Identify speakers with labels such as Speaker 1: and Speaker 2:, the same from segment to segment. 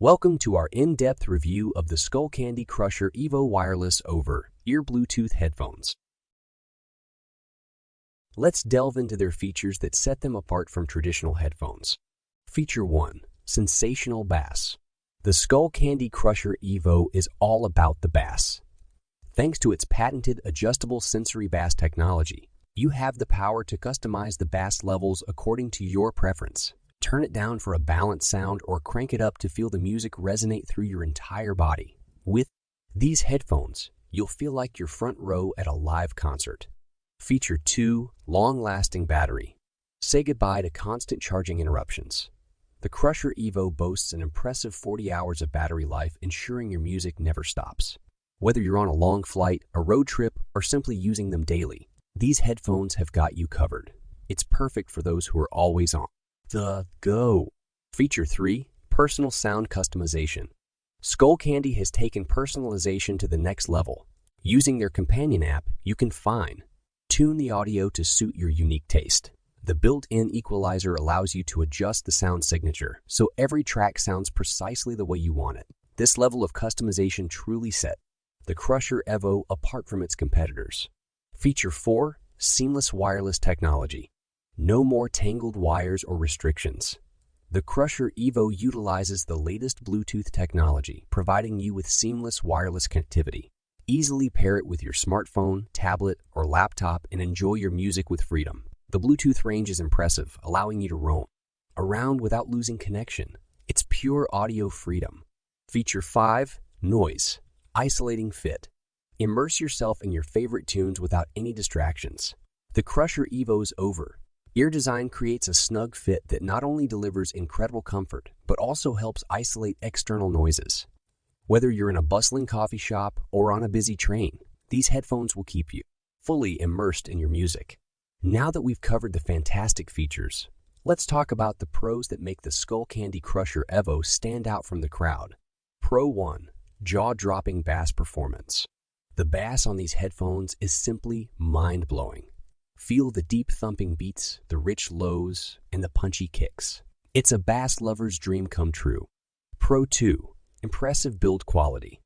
Speaker 1: Welcome to our in-depth review of the Skullcandy Crusher Evo wireless over-ear Bluetooth headphones. Let's delve into their features that set them apart from traditional headphones. Feature 1. Sensational Bass. The Skullcandy Crusher Evo is all about the bass. Thanks to its patented adjustable sensory bass technology, you have the power to customize the bass levels according to your preference. Turn it down for a balanced sound or crank it up to feel the music resonate through your entire body. With these headphones, you'll feel like you're front row at a live concert. Feature 2. Long-lasting battery. Say goodbye to constant charging interruptions. The Crusher Evo boasts an impressive 40 hours of battery life, ensuring your music never stops. Whether you're on a long flight, a road trip, or simply using them daily, these headphones have got you covered. It's perfect for those who are always on the go. Feature 3. Personal sound customization. Skullcandy has taken personalization to the next level. Using their companion app, you can fine-tune the audio to suit your unique taste. The built-in equalizer allows you to adjust the sound signature, so every track sounds precisely the way you want it. This level of customization truly sets the Crusher Evo apart from its competitors. Feature 4. Seamless wireless technology. No more tangled wires or restrictions. The Crusher Evo utilizes the latest Bluetooth technology, providing you with seamless wireless connectivity. Easily pair it with your smartphone, tablet, or laptop and enjoy your music with freedom. The Bluetooth range is impressive, allowing you to roam around without losing connection. It's pure audio freedom. Feature 5. Noise isolating fit. Immerse yourself in your favorite tunes without any distractions. The Crusher Evo's over-ear design creates a snug fit that not only delivers incredible comfort, but also helps isolate external noises. Whether you're in a bustling coffee shop or on a busy train, these headphones will keep you fully immersed in your music. Now that we've covered the fantastic features, let's talk about the pros that make the Skullcandy Crusher Evo stand out from the crowd. Pro 1. Jaw-dropping bass performance. The bass on these headphones is simply mind-blowing. Feel the deep thumping beats, the rich lows, and the punchy kicks. It's a bass lover's dream come true. Pro 2. Impressive build quality.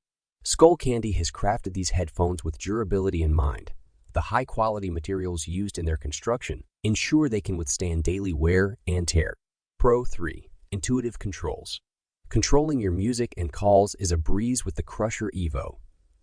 Speaker 1: Skullcandy has crafted these headphones with durability in mind. The high-quality materials used in their construction ensure they can withstand daily wear and tear. Pro 3. Intuitive controls. Controlling your music and calls is a breeze with the Crusher Evo.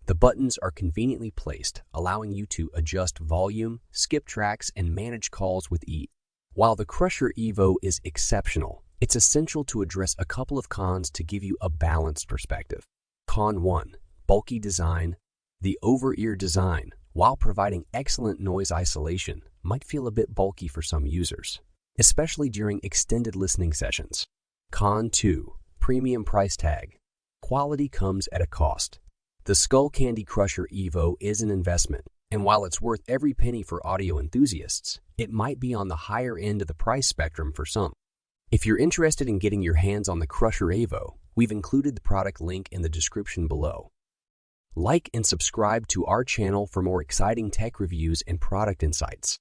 Speaker 1: The buttons are conveniently placed, allowing you to adjust volume, skip tracks, and manage calls with ease. While the Crusher Evo is exceptional, it's essential to address a couple of cons to give you a balanced perspective. Con 1. Bulky design. The over-ear design, while providing excellent noise isolation, might feel a bit bulky for some users, especially during extended listening sessions. Con 2. Premium price tag. Quality comes at a cost. The Skullcandy Crusher Evo is an investment, and while it's worth every penny for audio enthusiasts, it might be on the higher end of the price spectrum for some. If you're interested in getting your hands on the Crusher Evo, we've included the product link in the description below. Like and subscribe to our channel for more exciting tech reviews and product insights.